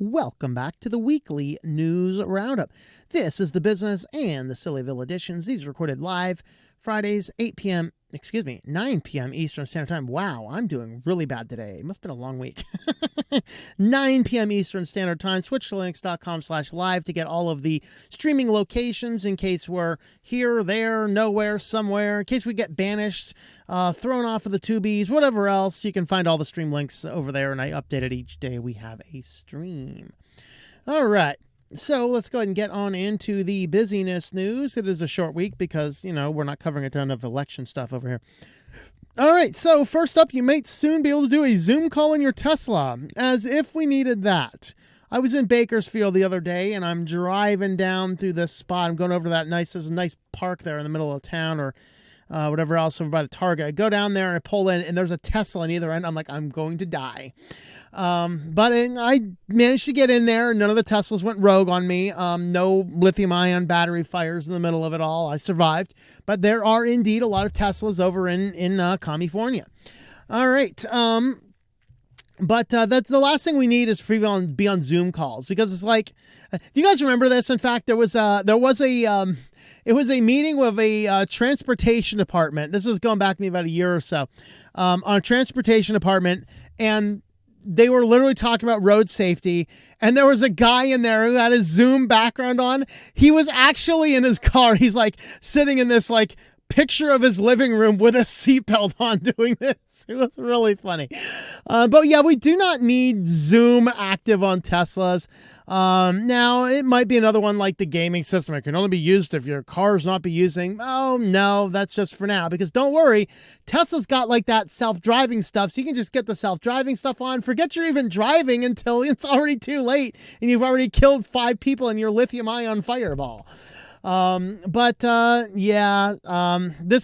Welcome back to the weekly news roundup. This is the business and the SillyVille editions. These are recorded live Fridays, 9 p.m. Eastern Standard Time. Wow, I'm doing really bad today. It must have been a long week. 9 p.m. Eastern Standard Time. SwitchedToLinux.com/live to get all of the streaming locations in case we're here, there, nowhere, somewhere. In case we get banished, thrown off of the tubies, whatever else. You can find all the stream links over there, and I update it each day we have a stream. All right. So let's go ahead and get on into the busyness news. It is a short week because, we're not covering a ton of election stuff over here. All right, so first up, you might soon be able to do a Zoom call in your Tesla, as if we needed that. I was in Bakersfield the other day, and I'm driving down through this spot. I'm going over to there's a nice park there in the middle of town, or whatever else over by the Target. I go down there and I pull in, and there's a Tesla on either end. I'm like, I'm going to die. But I managed to get in there. None of the Teslas went rogue on me. No lithium-ion battery fires in the middle of it all. I survived. But there are indeed a lot of Teslas over in California. All right. But that's the last thing we need is for people to be on Zoom calls, because it's like, do you guys remember this? In fact, it was a meeting with a transportation department. This is going back to me about a year or so, on a transportation department, and they were literally talking about road safety, and there was a guy in there who had his Zoom background on. He was actually in his car. He's like sitting in this like picture of his living room with a seatbelt on doing this. It was really funny. But yeah, we do not need Zoom active on Teslas. Now, it might be another one like the gaming system. It can only be used if your car's not be using. Oh, no, that's just for now. Because don't worry, Tesla's got like that self-driving stuff. So you can just get the self-driving stuff on. Forget you're even driving until it's already too late and you've already killed 5 people in your lithium-ion fireball. This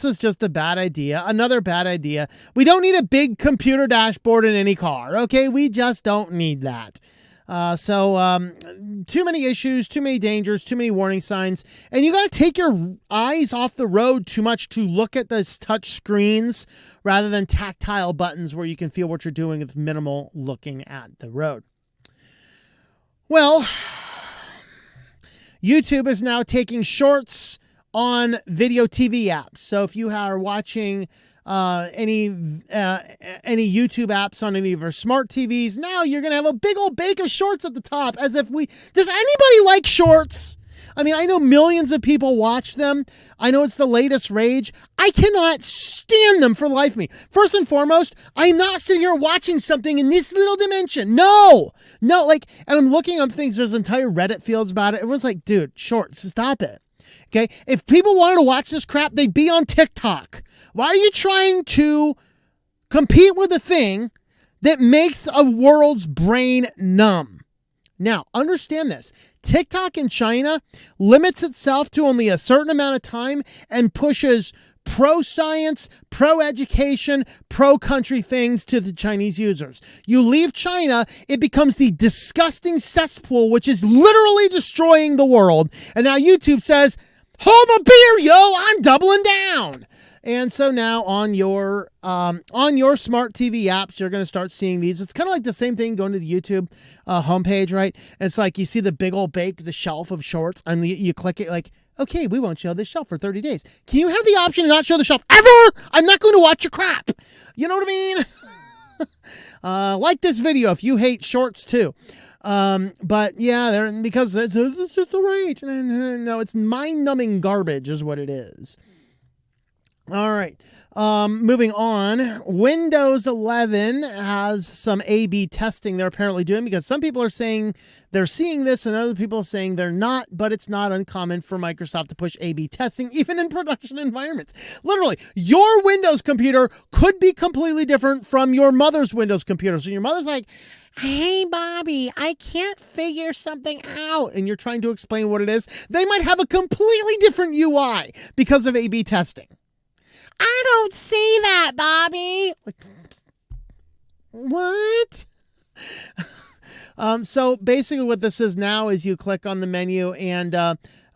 is just a bad idea. Another bad idea. We don't need a big computer dashboard in any car. Okay. We just don't need that. Too many issues, too many dangers, too many warning signs, and you got to take your eyes off the road too much to look at those touch screens rather than tactile buttons where you can feel what you're doing with minimal looking at the road. Well, YouTube is now taking shorts on video TV apps. So if you are watching any YouTube apps on any of your smart TVs, now you're going to have a big old bake of shorts at the top, as if does anybody like shorts? I mean, I know millions of people watch them. I know it's the latest rage. I cannot stand them for the life of me. First and foremost, I'm not sitting here watching something in this little dimension. No, and I'm looking up things. There's entire Reddit fields about it. Everyone's like, dude, shorts, stop it. Okay. If people wanted to watch this crap, they'd be on TikTok. Why are you trying to compete with a thing that makes a world's brain numb? Now, understand this. TikTok in China limits itself to only a certain amount of time and pushes pro-science, pro-education, pro-country things to the Chinese users. You leave China, it becomes the disgusting cesspool, which is literally destroying the world. And now YouTube says, hold my beer, yo, I'm doubling down. And so now on your smart TV apps, you're going to start seeing these. It's kind of like the same thing going to the YouTube homepage, right? And it's like you see the big old the shelf of shorts, and you click it like, okay, we won't show this shelf for 30 days. Can you have the option to not show the shelf ever? I'm not going to watch your crap. You know what I mean? Like this video if you hate shorts too. But yeah, because it's just the rage. No, it's mind-numbing garbage is what it is. All right. Moving on. Windows 11 has some A/B testing they're apparently doing, because some people are saying they're seeing this and other people are saying they're not, but it's not uncommon for Microsoft to push A/B testing even in production environments. Literally, your Windows computer could be completely different from your mother's Windows computer. So your mother's like, hey, Bobby, I can't figure something out. And you're trying to explain what it is. They might have a completely different UI because of A/B testing. I don't see that, Bobby. What? So basically what this is now is you click on the menu and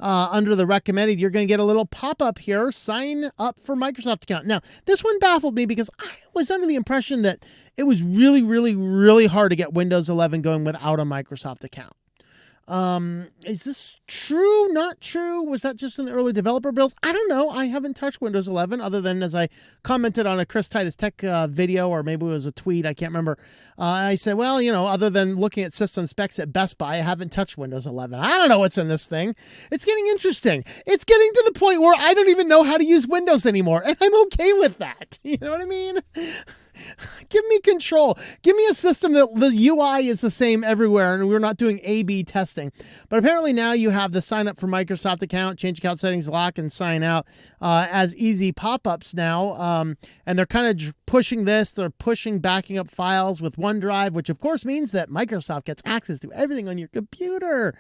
under the recommended, you're going to get a little pop-up here. Sign up for Microsoft account. Now, this one baffled me because I was under the impression that it was really, really, really hard to get Windows 11 going without a Microsoft account. Is this true? Not true? Was that just in the early developer builds? I don't know. I haven't touched Windows 11 other than as I commented on a Chris Titus Tech video, or maybe it was a tweet. I can't remember. I said, well, other than looking at system specs at Best Buy, I haven't touched Windows 11. I don't know what's in this thing. It's getting interesting. It's getting to the point where I don't even know how to use Windows anymore, and I'm okay with that. You know what I mean? Give me control. Give me a system that the UI is the same everywhere and we're not doing A/B testing. But apparently now you have the sign up for Microsoft account, change account settings, lock, and sign out as easy pop-ups now. And they're kind of pushing this. They're pushing backing up files with OneDrive, which of course means that Microsoft gets access to everything on your computer.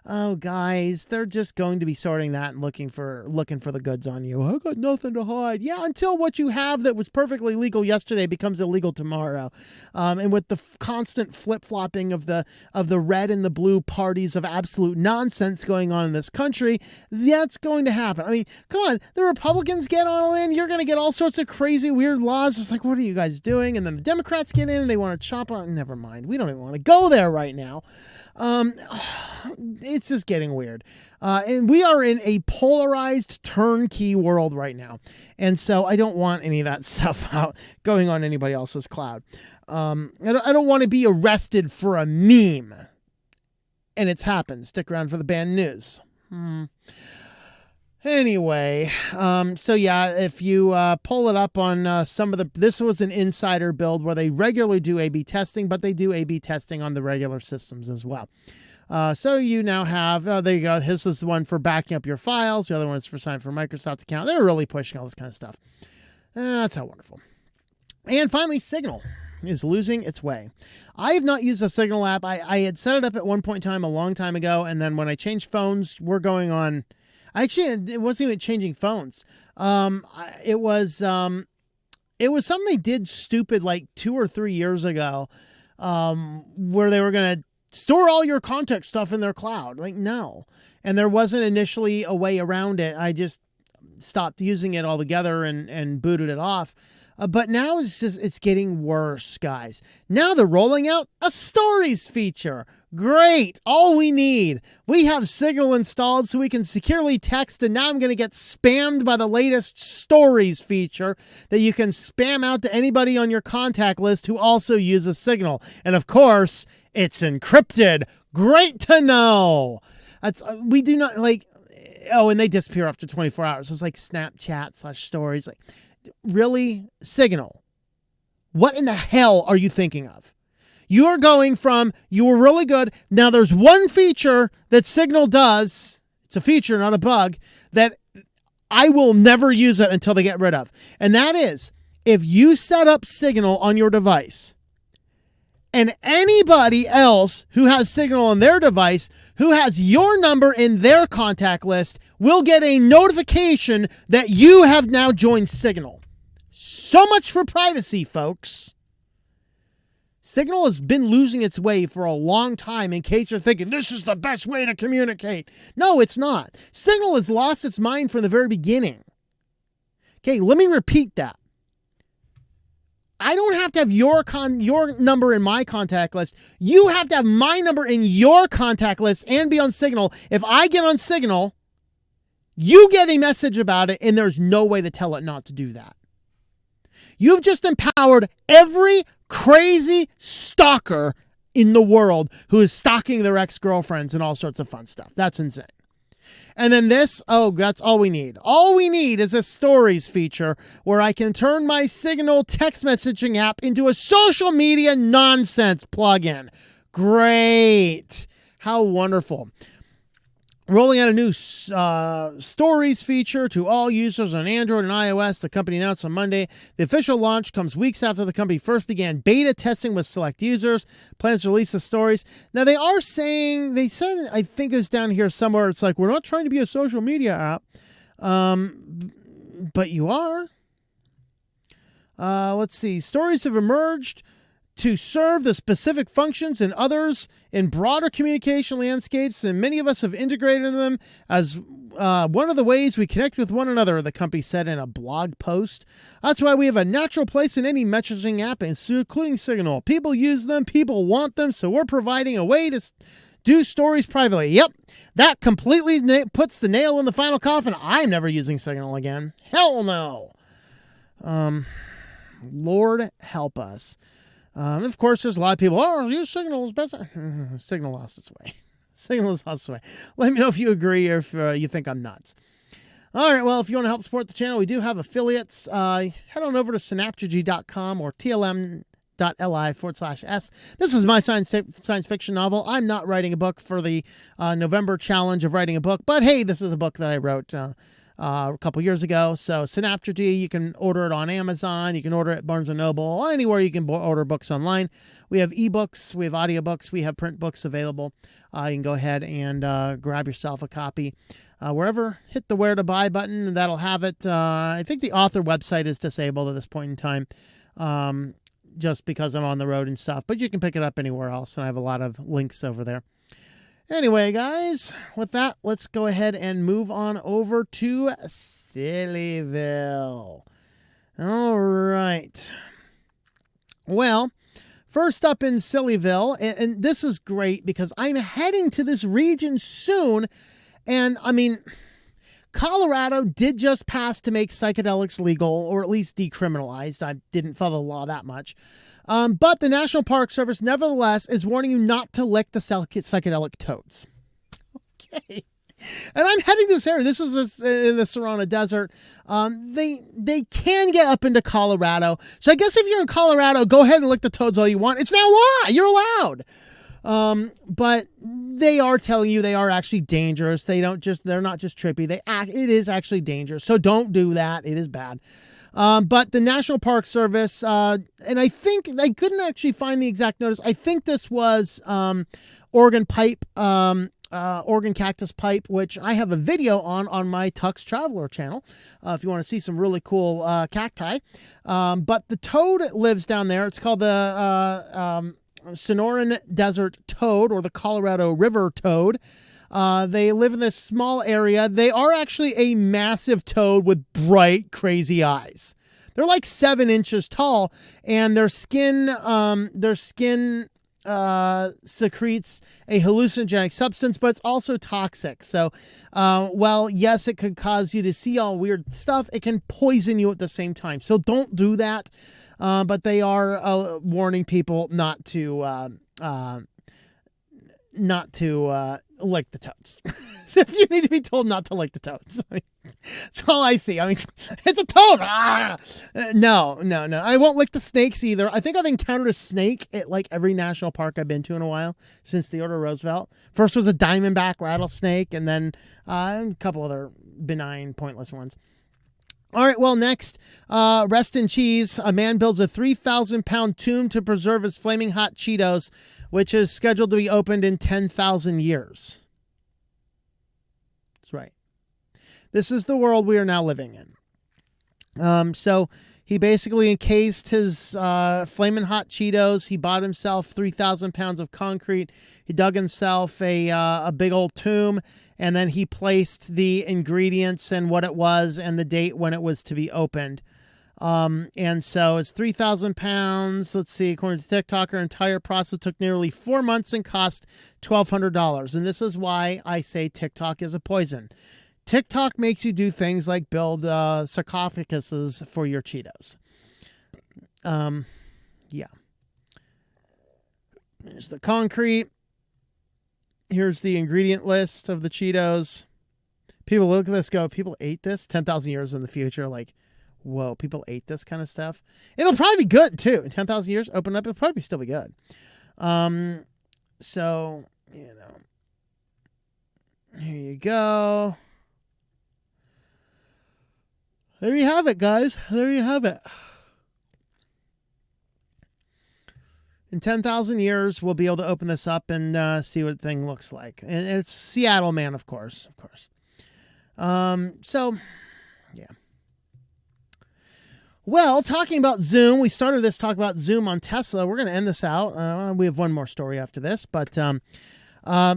Oh, guys, they're just going to be sorting that and looking for the goods on you. I got nothing to hide. Yeah, until what you have that was perfectly legal yesterday becomes illegal tomorrow. And with the constant flip-flopping of the red and the blue parties of absolute nonsense going on in this country, that's going to happen. I mean, come on, the Republicans get all in, you're going to get all sorts of crazy, weird laws. It's like, what are you guys doing? And then the Democrats get in and they want to chop on. Never mind. We don't even want to go there right now. It's just getting weird. And we are in a polarized turnkey world right now. And so I don't want any of that stuff out going on anybody else's cloud. I don't want to be arrested for a meme. And it's happened. Stick around for the band news. Anyway, so yeah, if you pull it up on this was an insider build where they regularly do A/B testing, but they do A/B testing on the regular systems as well. So you now have, there you go. This is the one for backing up your files. The other one is for signing for Microsoft account. They're really pushing all this kind of stuff. That's how wonderful. And finally, Signal is losing its way. I have not used a Signal app. I had set it up at one point in time a long time ago. And then when I changed phones, we're going on. Actually, it wasn't even changing phones. It was something they did stupid like 2 or 3 years ago, where they were going to store all your contact stuff in their cloud. Like, no. And there wasn't initially a way around it. I just stopped using it altogether and booted it off. But now it's getting worse, guys. Now they're rolling out a stories feature. Great. All we need. We have Signal installed so we can securely text, and now I'm going to get spammed by the latest stories feature that you can spam out to anybody on your contact list who also uses Signal. And of course, it's encrypted. Great to know. We do not like, and they disappear after 24 hours. It's like Snapchat/stories. Like, really? Signal? What in the hell are you thinking of? You are going from, you were really good. Now there's one feature that Signal does. It's a feature, not a bug, that I will never use it until they get rid of. And that is, if you set up Signal on your device and anybody else who has Signal on their device who has your number in their contact list will get a notification that you have now joined Signal. So much for privacy, folks. Signal has been losing its way for a long time, in case you're thinking this is the best way to communicate. No, it's not. Signal has lost its mind from the very beginning. Okay, let me repeat that. I don't have to have your number in my contact list. You have to have my number in your contact list and be on Signal. If I get on Signal, you get a message about it, and there's no way to tell it not to do that. You've just empowered every crazy stalker in the world who is stalking their ex-girlfriends and all sorts of fun stuff. That's insane. And then this, that's all we need. All we need is a stories feature where I can turn my Signal text messaging app into a social media nonsense plugin. Great. How wonderful. Rolling out a new stories feature to all users on Android and iOS. The company announced on Monday. The official launch comes weeks after the company first began beta testing with select users. Plans to release the stories. Now, they are saying, they said, I think it was down here somewhere, it's like, we're not trying to be a social media app. But you are. Let's see. Stories have emerged to serve the specific functions and others in broader communication landscapes, and many of us have integrated them as one of the ways we connect with one another, the company said in a blog post. That's why we have a natural place in any messaging app, including Signal. People use them, people want them, so we're providing a way to do stories privately. Yep, that completely puts the nail in the final coffin. I'm never using Signal again. Hell no. Lord help us. Of course, there's a lot of people, use Signal is best. Signal lost its way. Signal is lost its way. Let me know if you agree or if you think I'm nuts. All right, well, if you want to help support the channel, we do have affiliates. Head on over to synaptergy.com or tlm.li/s. This is my science fiction novel. I'm not writing a book for the November challenge of writing a book, but hey, this is a book that I wrote a couple years ago. So Synaptergy, you can order it on Amazon. You can order it at Barnes & Noble, anywhere you can order books online. We have ebooks, we have audiobooks, we have print books available. You can go ahead and grab yourself a copy. Wherever, hit the where to buy button, and that'll have it. I think the author website is disabled at this point in time, just because I'm on the road and stuff. But you can pick it up anywhere else, and I have a lot of links over there. Anyway, guys, with that, let's go ahead and move on over to SillyVille. All right. Well, first up in SillyVille, and this is great because I'm heading to this region soon. And, I mean, Colorado did just pass to make psychedelics legal, or at least decriminalized. I didn't follow the law that much. But the National Park Service, nevertheless, is warning you not to lick the psychedelic toads. Okay. And I'm heading to this area. This is in the Serrano Desert. They can get up into Colorado. So I guess if you're in Colorado, go ahead and lick the toads all you want. It's now law. You're allowed. But they are telling you they are actually dangerous. They're not just trippy. It is actually dangerous. So don't do that. It is bad. But the National Park Service, and I think I couldn't actually find the exact notice. I think this was, Oregon cactus pipe, which I have a video on my Tux Traveler channel, if you want to see some really cool, cacti. But the toad lives down there. It's called the, Sonoran Desert toad, or the Colorado River toad. They live in this small area. They are actually a massive toad with bright, crazy eyes. They're like 7 inches tall, and their skin secretes a hallucinogenic substance, but it's also toxic. So, well, yes, it could cause you to see all weird stuff. It can poison you at the same time. So don't do that. But they are warning people not to lick the toads. So if you need to be told not to lick the toads, I mean, that's all I see. I mean, it's a toad. No. I won't lick the snakes either. I think I've encountered a snake at like every national park I've been to in a while since Theodore Roosevelt. First was a diamondback rattlesnake, and then a couple other benign, pointless ones. All right, well, next, rest in cheese. A man builds a 3,000-pound tomb to preserve his flaming hot Cheetos, which is scheduled to be opened in 10,000 years. That's right. This is the world we are now living in. So he basically encased his flaming hot Cheetos. He bought himself 3,000 pounds of concrete. He dug himself a big old tomb, and then he placed the ingredients and what it was and the date when it was to be opened. And so it's 3,000 pounds. Let's see, according to TikTok, our entire process took nearly 4 months and cost $1,200. And this is why I say TikTok is a poison. TikTok makes you do things like build sarcophaguses for your Cheetos. Yeah. There's the concrete. Here's the ingredient list of the Cheetos. People look at this, go, people ate this 10,000 years in the future. Like, whoa, people ate this kind of stuff. It'll probably be good too. In 10,000 years, open up, it'll probably still be good. So, you know, here you go. There you have it, guys. There you have it. In 10,000 years, we'll be able to open this up and see what the thing looks like. And it's Seattle Man, of course. So, yeah. Well, talking about Zoom, we started this talk about Zoom on Tesla. We're going to end this out. We have one more story after this, but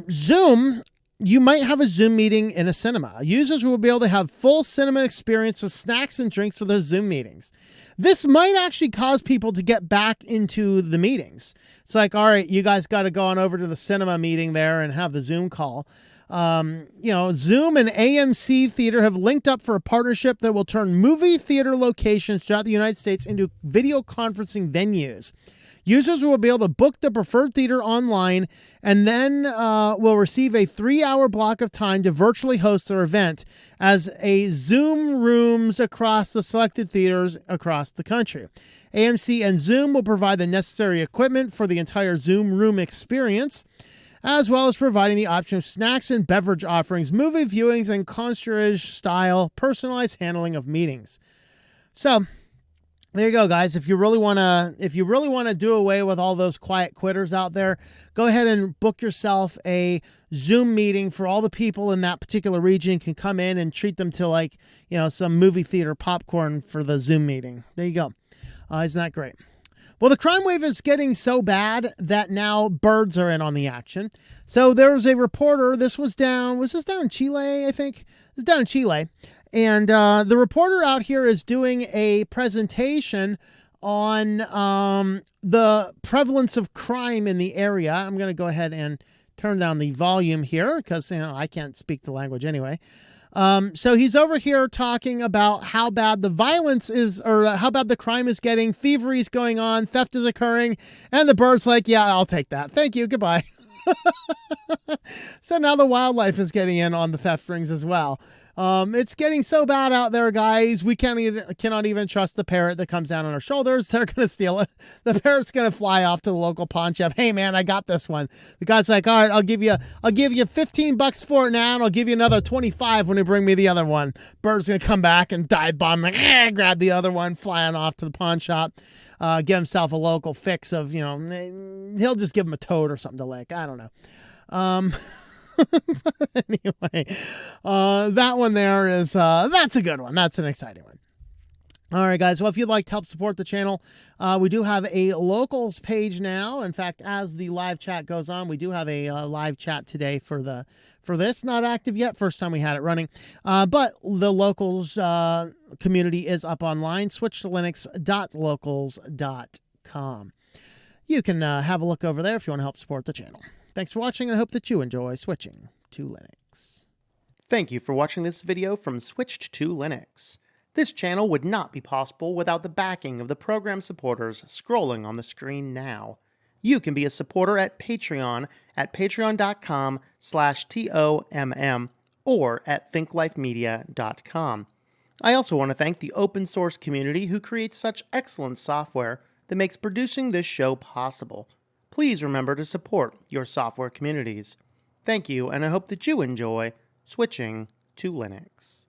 Zoom, you might have a Zoom meeting in a cinema. Users will be able to have full cinema experience with snacks and drinks for their Zoom meetings. This might actually cause people to get back into the meetings. It's like, all right, you guys got to go on over to the cinema meeting there and have the Zoom call. Zoom and AMC Theater have linked up for a partnership that will turn movie theater locations throughout the United States into video conferencing venues. Users will be able to book the preferred theater online and then will receive a 3-hour block of time to virtually host their event as a Zoom rooms across the selected theaters across the country. AMC and Zoom will provide the necessary equipment for the entire Zoom room experience, as well as providing the option of snacks and beverage offerings, movie viewings, and concierge-style personalized handling of meetings. So there you go, guys. If you really want to do away with all those quiet quitters out there, go ahead and book yourself a Zoom meeting for all the people in that particular region. Can come in and treat them to, like, some movie theater popcorn for the Zoom meeting. There you go. Isn't that great? Well, the crime wave is getting so bad that now birds are in on the action. So there was a reporter. Was this down in Chile, I think? It's down in Chile. And the reporter out here is doing a presentation on the prevalence of crime in the area. I'm going to go ahead and turn down the volume here because I can't speak the language anyway. So he's over here talking about how bad the violence is, or how bad the crime is getting. Thievery is going on. Theft is occurring. And the bird's like, yeah, I'll take that. Thank you. Goodbye. So now the wildlife is getting in on the theft rings as well. It's getting so bad out there, guys. We cannot even trust the parrot that comes down on our shoulders. They're going to steal it. The parrot's going to fly off to the local pawn shop. Hey, man, I got this one. The guy's like, all right, I'll give you $15 for it now, and I'll give you another 25 when you bring me the other one. Bird's going to come back and dive bomb, grab the other one, flying off to the pawn shop, get himself a local fix of, he'll just give him a toad or something to lick. I don't know. Anyway, that one there is, that's a good one. That's an exciting one. All right, guys. Well, if you'd like to help support the channel, we do have a locals page now. In fact, as the live chat goes on, we do have a live chat today for this. Not active yet. First time we had it running. But the locals community is up online, SwitchedToLinux.locals.com. You can have a look over there if you want to help support the channel. Thanks for watching, and I hope that you enjoy switching to Linux. Thank you for watching this video from Switched to Linux. This channel would not be possible without the backing of the program supporters scrolling on the screen now. You can be a supporter at Patreon at patreon.com/TOMM or at thinklifemedia.com. I also want to thank the open source community who creates such excellent software that makes producing this show possible. Please remember to support your software communities. Thank you, and I hope that you enjoy switching to Linux.